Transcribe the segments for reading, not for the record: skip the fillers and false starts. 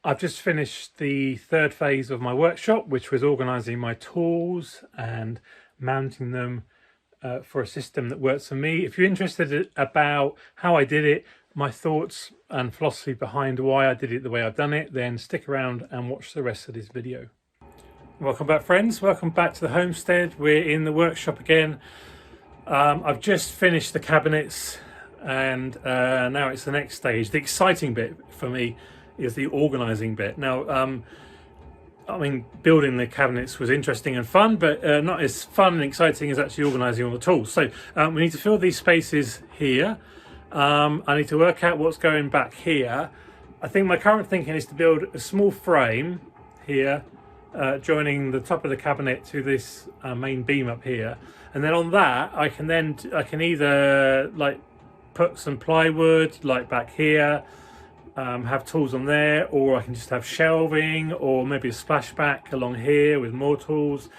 I've just finished the third phase of my workshop, which was organising my tools and mounting them for a system that works for me. If you're interested about how I did it, my thoughts and philosophy behind why I did it the way I've done it, then stick around and watch the rest of this video. Welcome back, friends. Welcome back to the homestead. We're in the workshop again. I've just finished the cabinets and now it's the next stage. The exciting bit for me is the organising bit. Now, I mean, building the cabinets was interesting and fun, but not as fun and exciting as actually organising all the tools. So we need to fill these spaces here. I need to work out what's going back here. I think my current thinking is to build a small frame here, joining the top of the cabinet to this main beam up here, and then on that I can either like put some plywood like back here, have tools on there, or I can just have shelving, or maybe a splashback along here with more tools.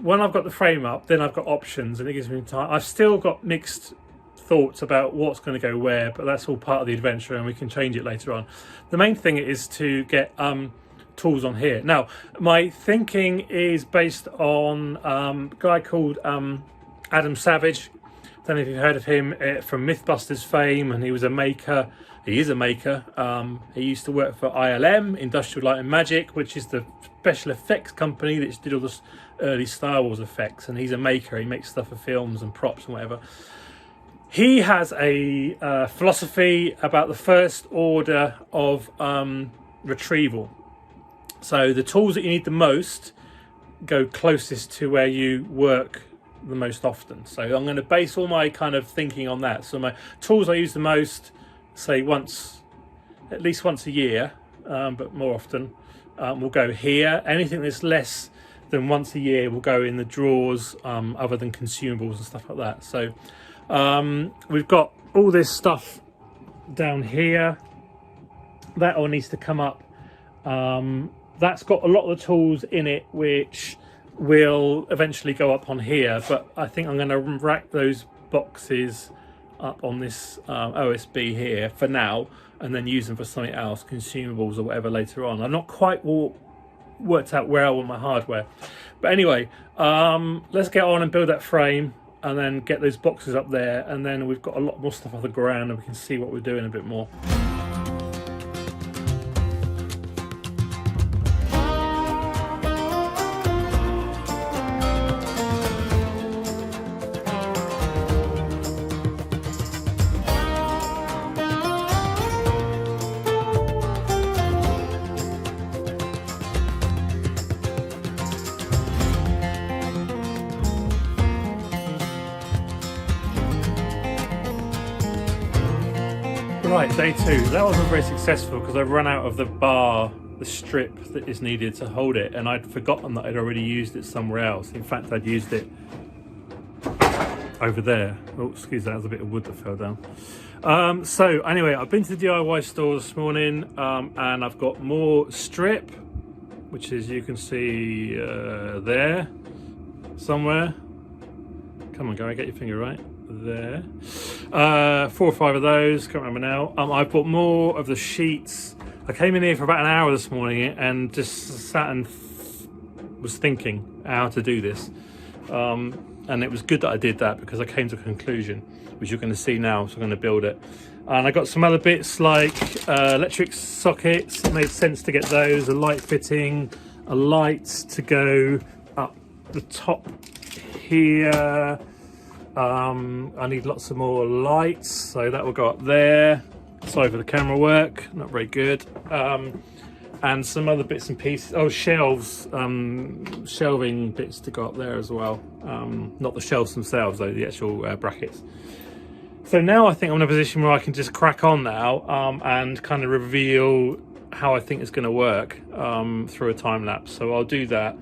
When I've got the frame up, then I've got options and it gives me time. I've still got mixed thoughts about what's going to go where, but that's all part of the adventure and we can change it later on. The main thing is to get tools on here. Now, my thinking is based on a guy called Adam Savage. I don't know if you've heard of him from Mythbusters fame, and he was a maker. He is a maker. He used to work for ILM, Industrial Light and Magic, which is the special effects company that did all the early Star Wars effects, and he's a maker. He makes stuff for films and props and whatever. He has a philosophy about the first order of retrieval. So the tools that you need the most go closest to where you work the most often. So I'm going to base all my kind of thinking on that. So my tools I use the most, say at least once a year, but more often, will go here. Anything that's less than once a year will go in the drawers, other than consumables and stuff like that. So we've got all this stuff down here. That all needs to come up. That's got a lot of the tools in it which will eventually go up on here, but I think I'm going to rack those boxes up on this OSB here for now, and then use them for something else, consumables or whatever later on. I'm not quite worked out where I want my hardware, but anyway, let's get on and build that frame and then get those boxes up there, and then we've got a lot more stuff on the ground and we can see what we're doing a bit more. Right, day two. That wasn't very successful because I've run out of the strip that is needed to hold it, and I'd forgotten that I'd already used it somewhere else. In fact, I'd used it over there. Oh, excuse that was a bit of wood that fell down. So anyway, I've been to the DIY store this morning, and I've got more strip, which is, you can see there somewhere. Come on, Gary, get your finger right. There, 4 or 5 of those, can't remember now. I've bought more of the sheets. I came in here for about an hour this morning and just sat and was thinking how to do this, and it was good that I did that because I came to a conclusion, which you're going to see now. So I'm going to build it, and I got some other bits like electric sockets. It made sense to get those, a light fitting, a light to go up the top here. I need lots of more lights, so that will go up there. Sorry for the camera work, not very good. And some other bits and pieces. Oh, shelves, shelving bits to go up there as well. Not the shelves themselves though, the actual brackets. So now I think I'm in a position where I can just crack on now and kind of reveal how I think it's going to work through a time lapse. So I'll do that.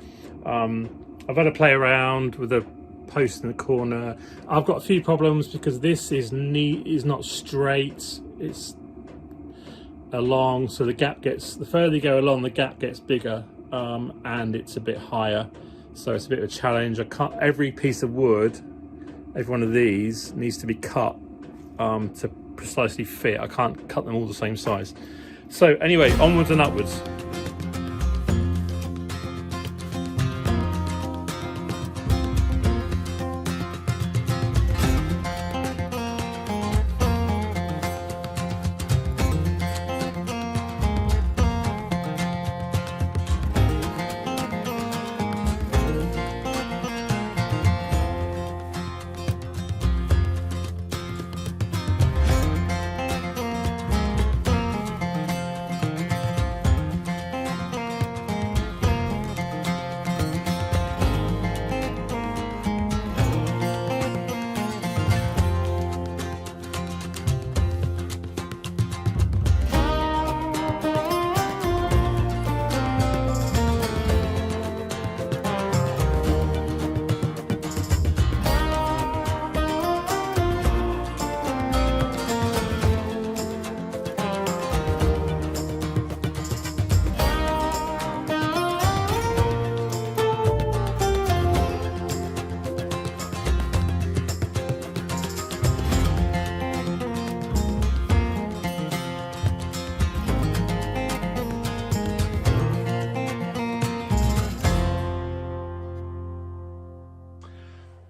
I've had to play around with the post in the corner. I've got a few problems because this is not straight, it's along, so the gap gets, the further you go along, the gap gets bigger, and it's a bit higher, so it's a bit of a challenge. I can't, every piece of wood, every one of these needs to be cut to precisely fit. I can't cut them all the same size. So anyway, onwards and upwards.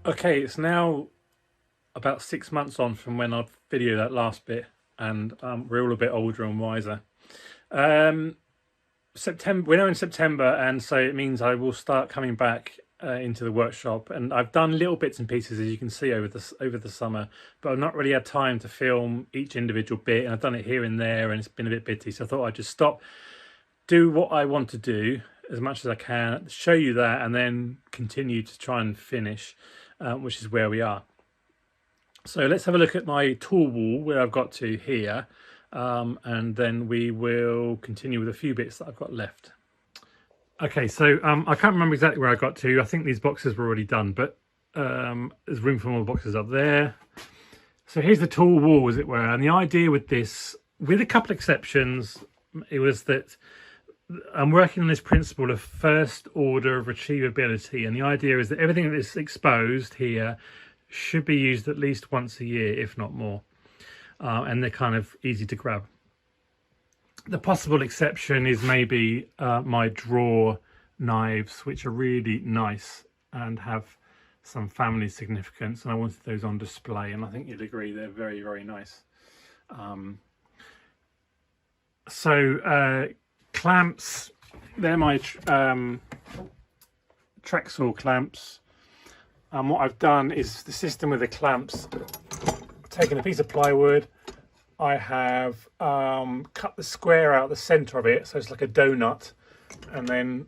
Okay, it's now about 6 months on from when I videoed that last bit, and we're all a bit older and wiser. September, we're now in September, and so it means I will start coming back into the workshop, and I've done little bits and pieces, as you can see, over the summer, but I've not really had time to film each individual bit, and I've done it here and there, and it's been a bit bitty, so I thought I'd just stop, do what I want to do as much as I can, show you that, and then continue to try and finish, which is where we are. So let's have a look at my tool wall, where I've got to here, and then we will continue with a few bits that I've got left. Okay, so I can't remember exactly where I got to. I think these boxes were already done, but there's room for more boxes up there. So here's the tool wall, as it were, and the idea with this, with a couple of exceptions, it was that I'm working on this principle of first order of retrievability, and the idea is that everything that is exposed here should be used at least once a year, if not more, and they're kind of easy to grab. The possible exception is maybe my drawer knives, which are really nice and have some family significance, and I wanted those on display, and I think you'd agree they're very, very nice. Clamps, they're my Traxel clamps. And what I've done is the system with the clamps, taken a piece of plywood, I have cut the square out the center of it, so it's like a donut, and then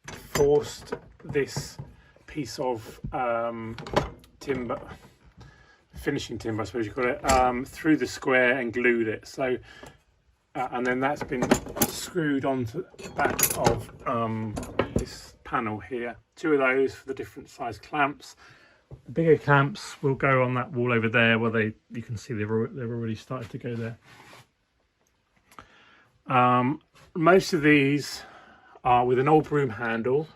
forced this piece of timber, finishing timber I suppose you call it, through the square and glued it. So and then that's been screwed onto the back of this panel here. Two of those for the different size clamps. The bigger clamps will go on that wall over there, where you can see they've already started to go there. Most of these are with an old broom handle,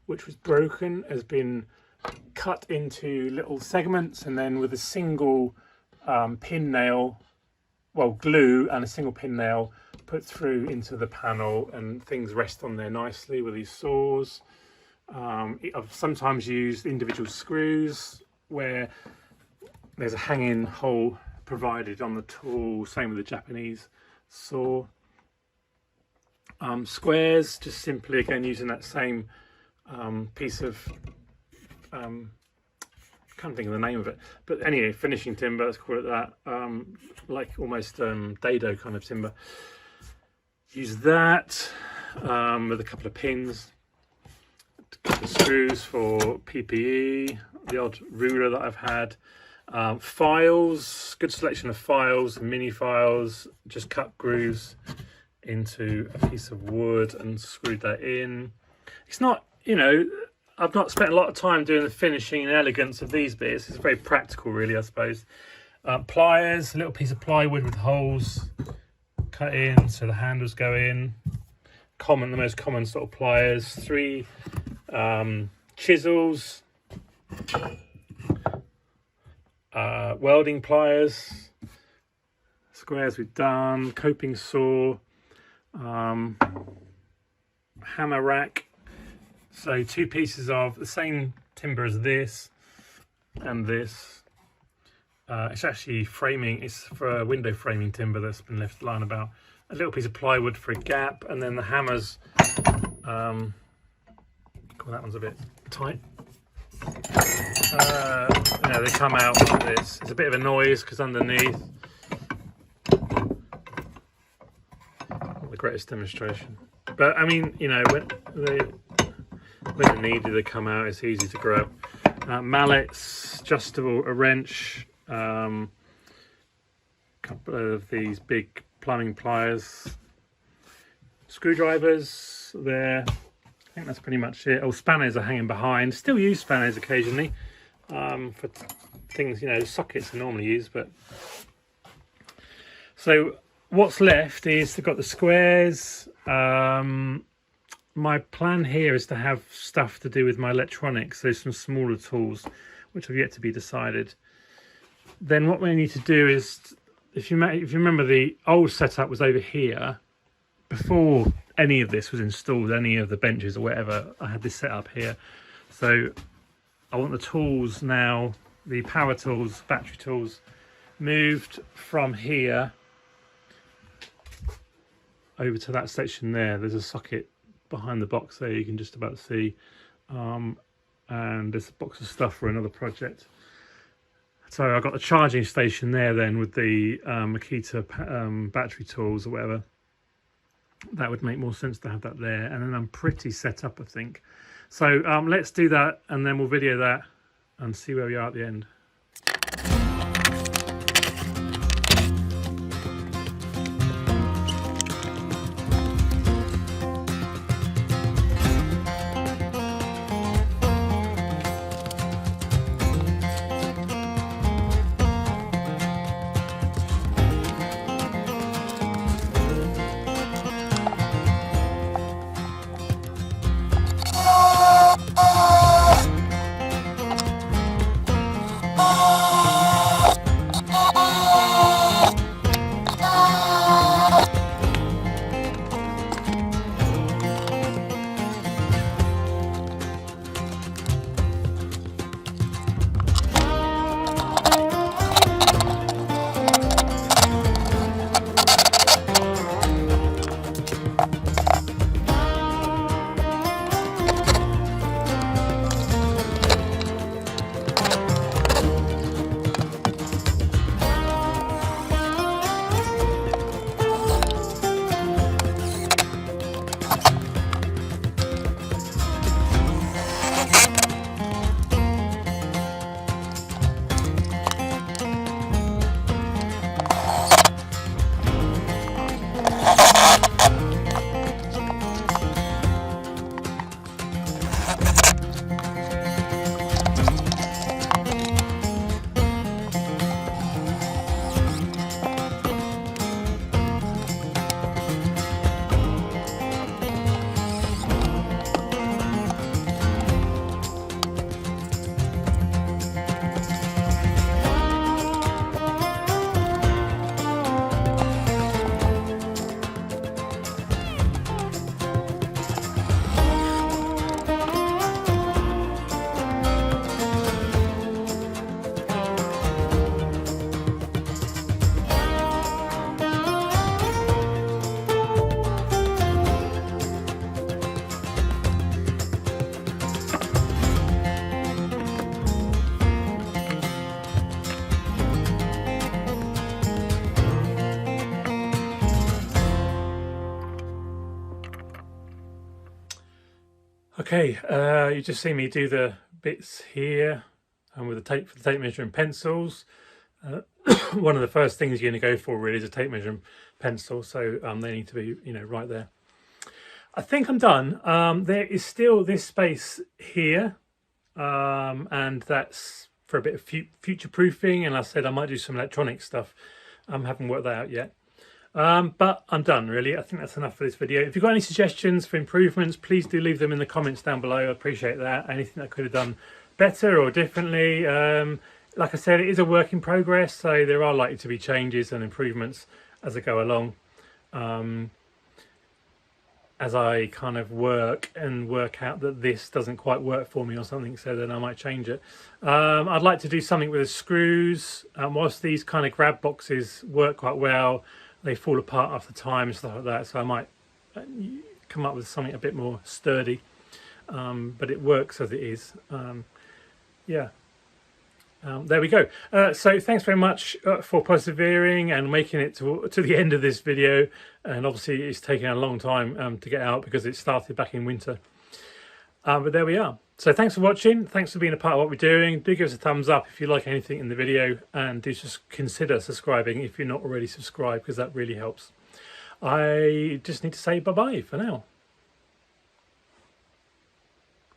which was broken, has been cut into little segments, and then with a single pin nail, well, glue and a single pin nail put through into the panel, and things rest on there nicely with these saws. I've sometimes used individual screws where there's a hanging hole provided on the tool, same with the Japanese saw. Squares, just simply again using that same piece of can't think of the name of it, but anyway, finishing timber, let's call it that, like almost dado kind of timber. Use that with a couple of pins, a couple of screws for PPE, the odd ruler that I've had, files, good selection of files, mini files, just cut grooves into a piece of wood and screwed that in. It's not, you know, I've not spent a lot of time doing the finishing and elegance of these bits. It's very practical really, I suppose. Pliers, a little piece of plywood with holes cut in so the handles go in. The most common sort of pliers. 3 chisels, welding pliers, squares we've done, coping saw, Hammer rack. So 2 pieces of the same timber as this and this. It's actually framing, it's for a window framing timber that's been left lying about. A little piece of plywood for a gap, and then the hammers. God, that one's a bit tight. They come out like this. It's a bit of a noise because underneath. Not the greatest demonstration, but I mean, you know, when they're needed, they come out. It's easy to grab. Mallets, adjustable, a wrench, couple of these big plumbing pliers, screwdrivers there. I think that's pretty much it. Oh, spanners are hanging behind. Still use spanners occasionally for things, you know, sockets are normally used. But so what's left is they've got the squares. My plan here is to have stuff to do with my electronics. So some smaller tools, which have yet to be decided. Then what we need to do is, if you remember, the old setup was over here. Before any of this was installed, any of the benches or whatever, I had this set up here. So I want the tools now, the power tools, battery tools, moved from here over to that section there. There's a socket behind the box there you can just about see, and there's a box of stuff for another project. So I got the charging station there then with the Gita battery tools or whatever. That would make more sense to have that there, and then I'm pretty set up, I think. So let's do that, and then we'll video that and see where we are at the end. Okay, you just see me do the bits here, and with the tape for the tape measure and pencils. One of the first things you're going to go for really is a tape measure and pencil, so they need to be, you know, right there. I think I'm done. There is still this space here, and that's for a bit of future proofing. And I said I might do some electronic stuff. I haven't worked that out yet. But I'm done really. I think that's enough for this video. If you've got any suggestions for improvements, please do leave them in the comments down below. I appreciate that. Anything that I could have done better or differently. Like I said, it is a work in progress, so there are likely to be changes and improvements as I go along. as I kind of work out that this doesn't quite work for me or something, so then I might change it. I'd like to do something with the screws. Whilst these kind of grab boxes work quite well, they fall apart after time and stuff like that, so I might come up with something a bit more sturdy, but it works as it is. Yeah. There we go. So thanks very much for persevering and making it to the end of this video. And obviously it's taken a long time to get out because it started back in winter. But there we are. So thanks for watching. Thanks for being a part of what we're doing. Do give us a thumbs up if you like anything in the video, and do just consider subscribing if you're not already subscribed, because that really helps. I just need to say bye-bye for now.